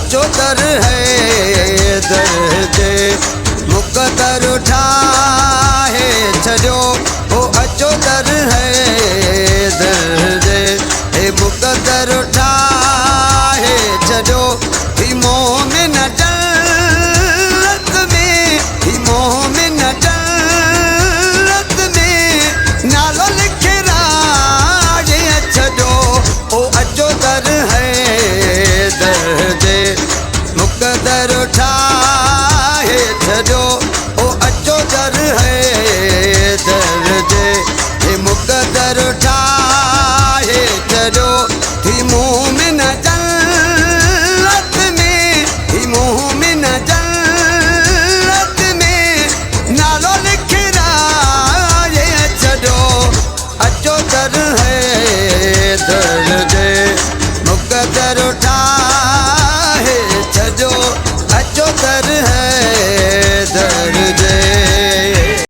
अचो दर है दर्जे मुकदर ठाहे छो ओ अचो दर है दर्जे हे मुकदर ठाहे छो ही मोमिन जन्नत में ही मोमिन जन्नत में नालो लिखे राजे छो ओ अचो दर है दर्जे मुकदर ठाहे छो ओ अचो दर है दर्जे हे मुकदर ठाहे छो ही मोमिन जन्नत में ही मोमिन जन्नत में नालो लिखे राजे छो अचो दर है दर्जे मुकदर ठाहे